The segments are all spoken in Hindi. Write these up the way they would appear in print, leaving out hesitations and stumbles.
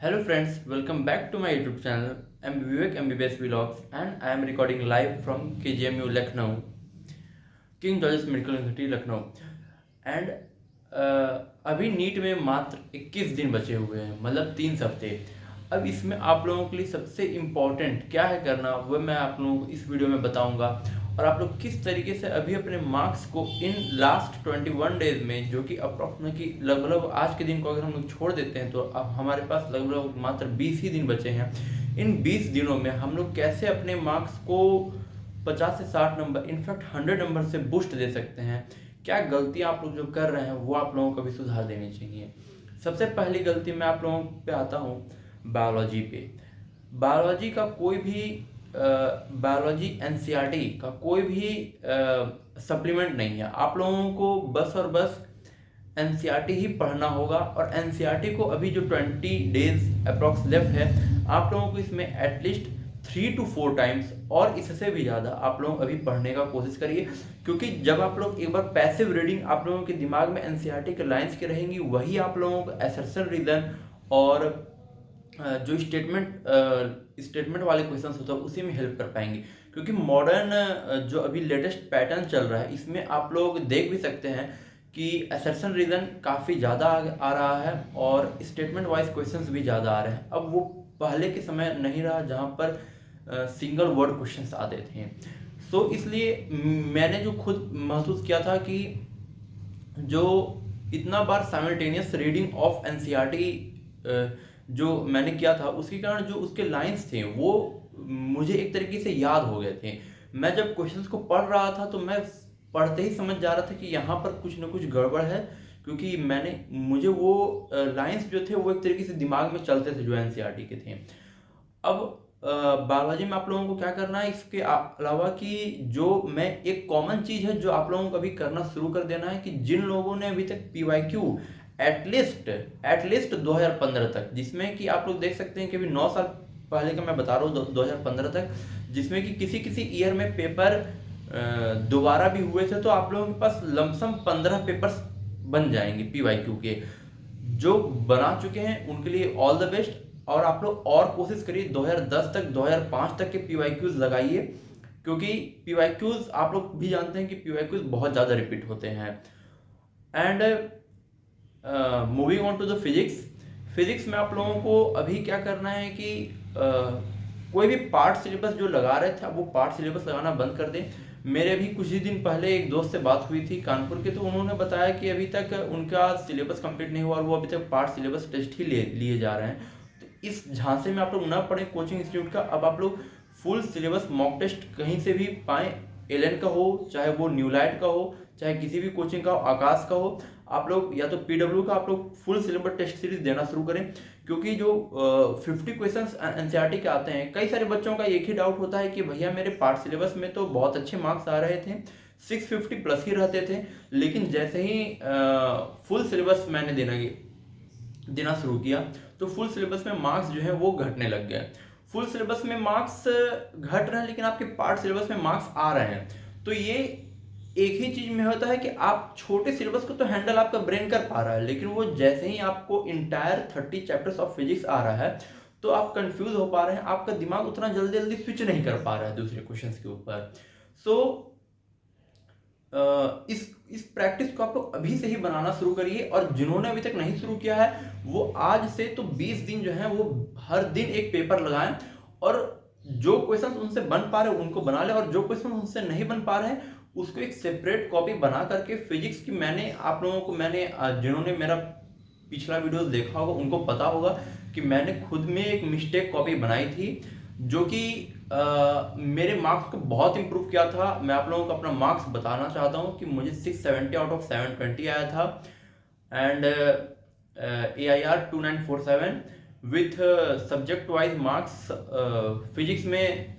Hello friends, welcome back to my YouTube channel. I'm Vivek MBBS Vlogs and I am recording live from KGMU Lucknow, king George's medical university Lucknow. And अभी नीट में मात्र 21 दिन बचे हुए हैं, मतलब 3 हफ्ते। अब इसमें आप लोगों के लिए सबसे इम्पोर्टेंट क्या है करना, वह मैं आप लोगों को इस वीडियो में बताऊंगा। और आप लोग किस तरीके से अभी अपने मार्क्स को इन लास्ट 21 डेज में, जो कि अप्रॉक्सिमेटली लगभग आज के दिन को अगर हम लोग छोड़ देते हैं तो अब हमारे पास लगभग मात्र 20 ही दिन बचे हैं। इन 20 दिनों में हम लोग कैसे अपने मार्क्स को 50 से 60 नंबर, इनफैक्ट 100 नंबर से बूस्ट दे सकते हैं। क्या गलतियां आप लोग जो कर रहे हैं वो आप लोगों को भी सुधार देनी चाहिए। सबसे पहली गलती मैं आप लोगों पे आता हूँ बायोलॉजी पे। बायोलॉजी का कोई भी बायोलॉजी एनसीईआरटी का कोई भी सप्लीमेंट नहीं है। आप लोगों को बस और बस एनसीईआरटी ही पढ़ना होगा। और एनसीईआरटी को अभी जो 20 डेज अप्रॉक्स लेफ्ट है, आप लोगों को इसमें एटलीस्ट 3 to 4 टाइम्स और इससे भी ज़्यादा आप लोग अभी पढ़ने का कोशिश करिए। क्योंकि जब आप लोग एक बार पैसिव रीडिंग आप लोगों के दिमाग में एनसीईआरटी के लाइंस की रहेंगी, वही आप लोगों को असर्शन रीजन और जो स्टेटमेंट वाले क्वेश्चंस होते हैं उसी में हेल्प कर पाएंगे। क्योंकि मॉडर्न जो अभी लेटेस्ट पैटर्न चल रहा है, इसमें आप लोग देख भी सकते हैं कि असर्शन रीजन काफ़ी ज़्यादा आ रहा है और स्टेटमेंट वाइज क्वेश्चंस भी ज़्यादा आ रहे हैं। अब वो पहले के समय नहीं रहा जहाँ पर सिंगल वर्ड क्वेश्चंस आते थे। सो इसलिए मैंने जो खुद महसूस किया था कि जो इतना बार साइमल्टेनियस रीडिंग ऑफ एनसीईआरटी जो मैंने किया था, उसके कारण जो उसके लाइंस थे वो मुझे एक तरीके से याद हो गए थे। मैं जब क्वेश्चंस को पढ़ रहा था तो मैं पढ़ते ही समझ जा रहा था कि यहाँ पर कुछ ना कुछ गड़बड़ है। क्योंकि मुझे वो लाइंस जो थे वो एक तरीके से दिमाग में चलते थे जो एनसीईआरटी के थे। अब बायोलॉजी में आप लोगों को क्या करना है इसके अलावा, कि जो मैं एक कॉमन चीज़ है जो आप लोगों को अभी करना शुरू कर देना है, कि जिन लोगों ने अभी तक पीवाईक्यू एटलीस्ट 2015 तक, जिसमें कि आप लोग देख सकते हैं कि अभी 9 साल पहले का मैं बता रहा हूँ 2015 तक, जिसमें कि किसी किसी ईयर में पेपर दोबारा भी हुए थे, तो आप लोगों के पास लमसम 15 पेपर्स बन जाएंगे पीवाईक्यू के। जो बना चुके हैं उनके लिए ऑल द बेस्ट। और आप लोग और कोशिश करिए 2010 तक 2005 तक के पीवाईक्यूज लगाइए। क्योंकि पीवाईक्यूज आप लोग भी जानते हैं कि पीवाईक्यूज बहुत ज़्यादा रिपीट होते हैं। And moving on to the physics में आप लोगों को अभी क्या करना है कि कोई भी पार्ट सिलेबस जो लगा रहे थे, अब वो पार्ट सिलेबस लगाना बंद कर दें। मेरे अभी कुछ ही दिन पहले एक दोस्त से बात हुई थी कानपुर के, तो उन्होंने बताया कि अभी तक उनका सिलेबस कंप्लीट नहीं हुआ और वो अभी तक पार्ट सिलेबस टेस्ट ही लिए जा रहे हैं। तो इस झांसे में आप लोग ना पढ़ें कोचिंग इंस्टीट्यूट का। अब आप लोग फुल सिलेबस मॉक टेस्ट कहीं से भी पाएँ, एलन का हो, चाहे वो न्यूलाइट का हो, चाहे किसी भी कोचिंग का हो, आकाश का हो, आप लोग या तो पीडब्ल्यू का आप लोग फुल सिलेबस टेस्ट सीरीज देना शुरू करें। क्योंकि जो 50 क्वेश्चन एनसीईआरटी के आते हैं, कई सारे बच्चों का एक ही डाउट होता है कि भैया मेरे पार्ट सिलेबस में तो बहुत अच्छे मार्क्स आ रहे थे, 650 प्लस ही रहते थे, लेकिन जैसे ही फुल सिलेबस मैंने देना शुरू किया तो फुल सिलेबस में मार्क्स जो है वो घटने लग गए। फुल सिलेबस में मार्क्स घट रहे हैं लेकिन आपके पार्ट सिलेबस में मार्क्स आ रहे हैं। तो ये एक ही चीज में होता है कि आप छोटे सिलेबस को तो हैंडल आपका ब्रेन कर पा रहा है, लेकिन वो जैसे ही आपको इंटायर 30 चैप्टर्स ऑफ फिजिक्स आ रहा है तो आप कंफ्यूज हो पा रहे हैं, आपका दिमाग उतना जल्दी जल्दी स्विच नहीं कर पा रहा है दूसरे क्वेश्चंस के ऊपर। सो इस प्रैक्टिस को आप लोग अभी से ही बनाना शुरू करिए। और जिन्होंने अभी तक नहीं शुरू किया है वो आज से तो 20 दिन जो है वो हर दिन एक पेपर लगाएं। और जो क्वेश्चंस उनसे बन पा रहे हैं उनको बना ले, और जो क्वेश्चन उनसे नहीं बन पा रहे हैं उसको एक सेपरेट कॉपी बना करके फिजिक्स की, मैंने जिन्होंने मेरा पिछला वीडियो देखा होगा उनको पता होगा कि मैंने खुद में एक मिस्टेक कॉपी बनाई थी जो कि मेरे मार्क्स को बहुत इंप्रूव किया था। मैं आप लोगों को अपना मार्क्स बताना चाहता हूँ कि मुझे 670 आउट ऑफ 720 आया था। And AIR 2947 with subject wise marks. Physics में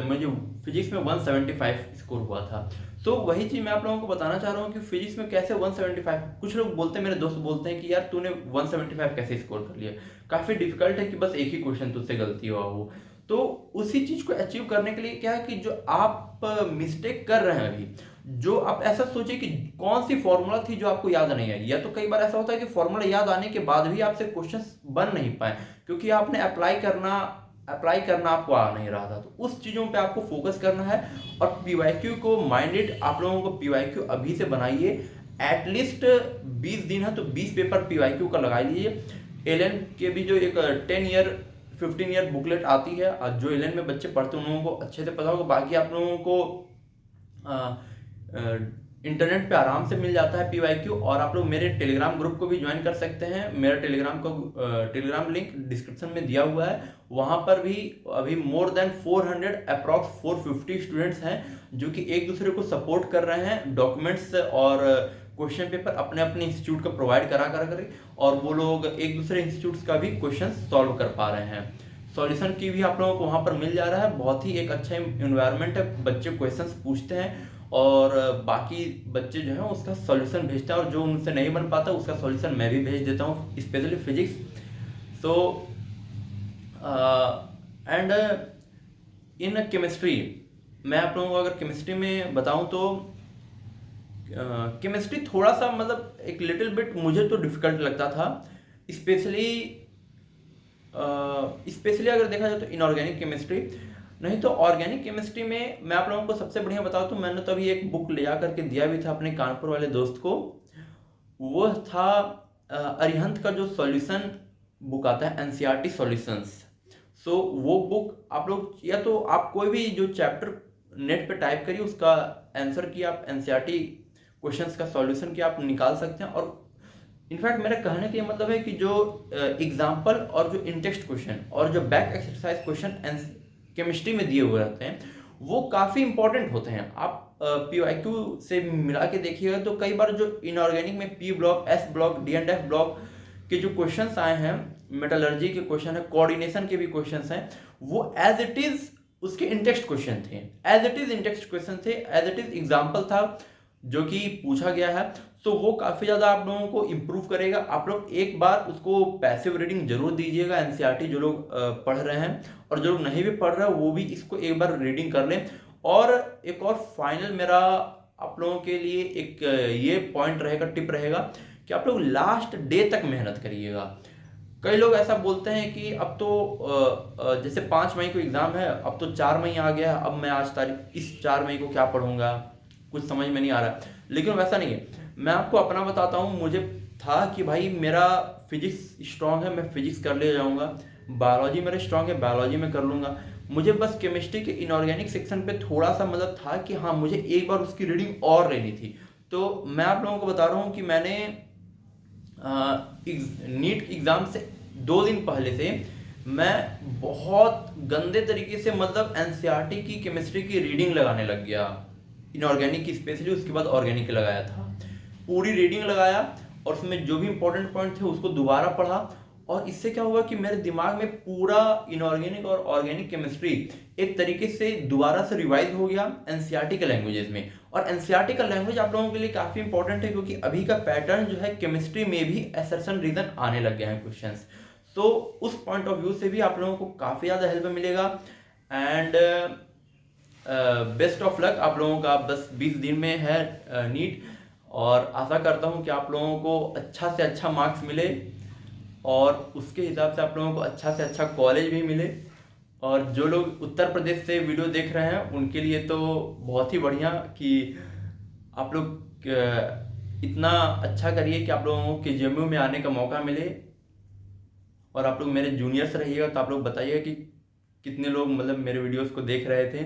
मुझे फिजिक्स में 175 स्कोर हुआ था। तो वही चीज मैं आप लोगों को बताना चाह रहा हूँ कि फिजिक्स में कैसे 175। कुछ लोग बोलते हैं, मेरे दोस्त बोलते हैं कि यार तूने 175 कैसे स्कोर कर लिया, काफी डिफिकल्ट है कि बस एक ही क्वेश्चन तुझसे गलती हुआ हो। तो उसी चीज को अचीव करने के लिए क्या है कि जो आप मिस्टेक कर रहे हैं अभी, जो आप ऐसा सोचिए कि कौन सी फॉर्मूला थी जो आपको याद नहीं आई, या तो कई बार ऐसा होता है कि फॉर्मूला याद आने के बाद भी आपसे क्वेश्चंस बन नहीं पाए क्योंकि आपने अप्लाई करना आपको आ नहीं रहा था। तो उस चीज़ों पे आपको फोकस करना है और पीवाईक्यू को माइंडेड आप लोगों को पीवाईक्यू अभी से बनाइए। एटलीस्ट 20 दिन है तो 20 पेपर पीवाईक्यू का लगा लीजिए। एलएन के भी जो एक 10 ईयर 15 ईयर बुकलेट आती है, जो एलएन में बच्चे पढ़ते हैं उन लोगों को अच्छे से पता होगा। बाकी आप लोगों को इंटरनेट पे आराम से मिल जाता है पीवाईक्यू। और आप लोग मेरे टेलीग्राम ग्रुप को भी ज्वाइन कर सकते हैं। मेरा टेलीग्राम लिंक डिस्क्रिप्शन में दिया हुआ है। वहाँ पर भी अभी मोर देन 400 अप्रॉक्स 450 स्टूडेंट्स हैं जो कि एक दूसरे को सपोर्ट कर रहे हैं डॉक्यूमेंट्स और क्वेश्चन पेपर अपने अपने इंस्टीट्यूट का प्रोवाइड करा करके, और वो लोग एक दूसरे इंस्टीट्यूट्स का भी क्वेश्चन सॉल्व कर पा रहे हैं। सॉल्यूशन की भी आप लोगों को वहाँ पर मिल जा रहा है। बहुत ही एक अच्छा इन्वायरमेंट है, बच्चे क्वेश्चंस पूछते हैं और बाकी बच्चे जो है उसका सॉल्यूशन भेजते हैं, और जो उनसे नहीं बन पाता उसका सॉल्यूशन मैं भी भेज देता हूँ, specially physics. So and in chemistry मैं आप लोगों को अगर केमिस्ट्री में बताऊं तो केमिस्ट्री थोड़ा सा मतलब एक लिटिल बिट मुझे तो डिफिकल्ट लगता था। स्पेशली अगर देखा जाए तो इनऑर्गेनिक केमिस्ट्री। नहीं तो ऑर्गेनिक केमिस्ट्री में मैं आप लोगों को सबसे बढ़िया बताऊं तो मैंने तो अभी एक बुक ले जा करके दिया भी था अपने कानपुर वाले दोस्त को। वो था अरिहंत का जो सॉल्यूशन बुक आता है, एनसीईआरटी सॉल्यूशंस। सो वो बुक आप लोग, या तो आप कोई भी जो चैप्टर नेट पे टाइप करिए उसका आंसर की आप एनसीईआरटी क्वेश्चंस का सॉल्यूशन की आप निकाल सकते हैं। और इनफैक्ट मेरा कहने का ये मतलब है कि जो एग्जाम्पल और जो इनटेक्स्ट क्वेश्चन और जो बैक एक्सरसाइज क्वेश्चन केमिस्ट्री में दिए हुए रहते हैं वो काफ़ी इंपॉर्टेंट होते हैं। आप पीवाईक्यू से मिला के देखिएगा तो कई बार जो इनऑर्गेनिक में P block, S block, D and F block के जो क्वेश्चंस आए हैं, मेटलर्जी के क्वेश्चन है, कोऑर्डिनेशन के भी क्वेश्चंस हैं, वो एज इट इज उसके इंटेक्स्ट क्वेश्चन थे, as it is in text question थे, एज इट इज एग्जाम्पल था जो कि पूछा गया है। तो वो काफ़ी ज़्यादा आप लोगों को इम्प्रूव करेगा। आप लोग एक बार उसको पैसिव रीडिंग जरूर दीजिएगा, एनसीईआरटी जो लोग पढ़ रहे हैं, और जो लोग नहीं भी पढ़ रहे हैं वो भी इसको एक बार रीडिंग कर लें। और एक और फाइनल मेरा आप लोगों के लिए एक ये पॉइंट रहेगा, टिप रहेगा कि आप लोग लास्ट डे तक मेहनत करिएगा। कई लोग ऐसा बोलते हैं कि अब तो जैसे 5 मई को एग्ज़ाम है, अब तो 4 मई आ गया है, अब मैं आज तारीख इस 4 मई को क्या पढ़ूंगा, कुछ समझ में नहीं आ रहा। लेकिन वैसा नहीं है। मैं आपको अपना बताता हूँ, मुझे था कि भाई मेरा फिजिक्स स्ट्रांग है, मैं फिजिक्स कर ले जाऊँगा, बायोलॉजी मेरा स्ट्रांग है, बायोलॉजी में कर लूँगा। मुझे बस केमिस्ट्री के इनऑर्गेनिक सेक्शन पे थोड़ा सा मतलब था कि हाँ मुझे एक बार उसकी रीडिंग और लेनी थी। तो मैं आप लोगों को बता रहा हूँ कि मैंने नीट एग्ज़ाम से 2 दिन पहले से मैं बहुत गंदे तरीके से मतलब एनसीईआरटी की केमिस्ट्री की रीडिंग लगाने लग गया, इनऑर्गेनिक की स्पेशली। उसके बाद ऑर्गेनिक लगाया था, पूरी रीडिंग लगाया और उसमें जो भी इंपॉर्टेंट पॉइंट थे उसको दोबारा पढ़ा। और इससे क्या हुआ कि मेरे दिमाग में पूरा इनऑर्गेनिक और ऑर्गेनिक केमिस्ट्री एक तरीके से दोबारा से रिवाइज हो गया एनसीईआरटी के लैंग्वेजेस में। और एनसीईआरटी का लैंग्वेज आप लोगों के लिए काफ़ी इंपॉर्टेंट है क्योंकि अभी का पैटर्न जो है केमिस्ट्री में भी असर्शन रीजन आने लग गए हैं क्वेश्चंस। तो उस पॉइंट ऑफ व्यू से भी आप लोगों को काफ़ी ज़्यादा हेल्प मिलेगा। एंड बेस्ट ऑफ लक आप लोगों का, बस 20 दिन में है नीट, और आशा करता हूँ कि आप लोगों को अच्छा से अच्छा मार्क्स मिले और उसके हिसाब से आप लोगों को अच्छा से अच्छा कॉलेज भी मिले। और जो लोग उत्तर प्रदेश से वीडियो देख रहे हैं उनके लिए तो बहुत ही बढ़िया कि आप लोग इतना अच्छा करिए कि आप लोगों को केजीएमयू में आने का मौका मिले। और आप लोग मेरे जूनियर्स रहिएगा तो आप लोग बताइएगा कि कितने लोग मतलब मेरे वीडियोस को देख रहे थे।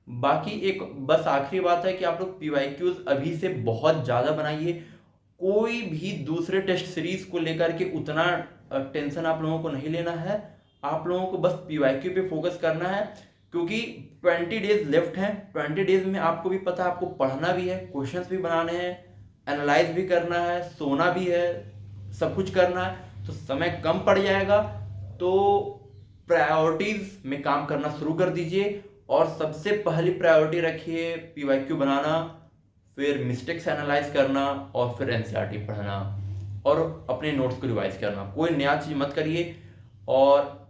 बाकी एक बस आखिरी बात है कि आप लोग पीवाईक्यूज अभी से बहुत ज़्यादा बनाइए। कोई भी दूसरे टेस्ट सीरीज को लेकर के उतना टेंशन आप लोगों को नहीं लेना है। आप लोगों को बस पीवाईक्यू पे फोकस करना है क्योंकि 20 डेज लेफ्ट हैं। 20 डेज में आपको भी पता है आपको पढ़ना भी है, क्वेश्चंस भी बनाने हैं, एनालाइज भी करना है, सोना भी है, सब कुछ करना है। तो समय कम पड़ जाएगा तो प्रायोरिटीज में काम करना शुरू कर दीजिए। और सबसे पहली प्रायोरिटी रखिए पीवाईक्यू बनाना, फिर मिस्टेक्स एनालाइज करना और फिर एनसीईआरटी पढ़ना और अपने नोट्स को रिवाइज करना। कोई नया चीज़ मत करिए। और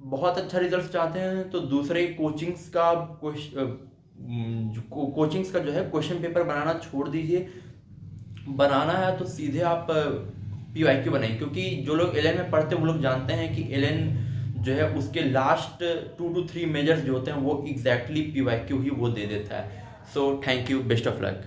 बहुत अच्छा रिजल्ट चाहते हैं तो दूसरे कोचिंग्स का कोचिंग्स का जो है क्वेश्चन पेपर बनाना छोड़ दीजिए। बनाना है तो सीधे आप PYQ बनाइए, क्योंकि जो लोग एल में पढ़ते हैं वो लोग जानते हैं कि एल जो है उसके लास्ट 2 to 3 मेजर्स जो होते हैं वो एग्जैक्टली PYQ ही वो दे देता है। So thank you, best of luck.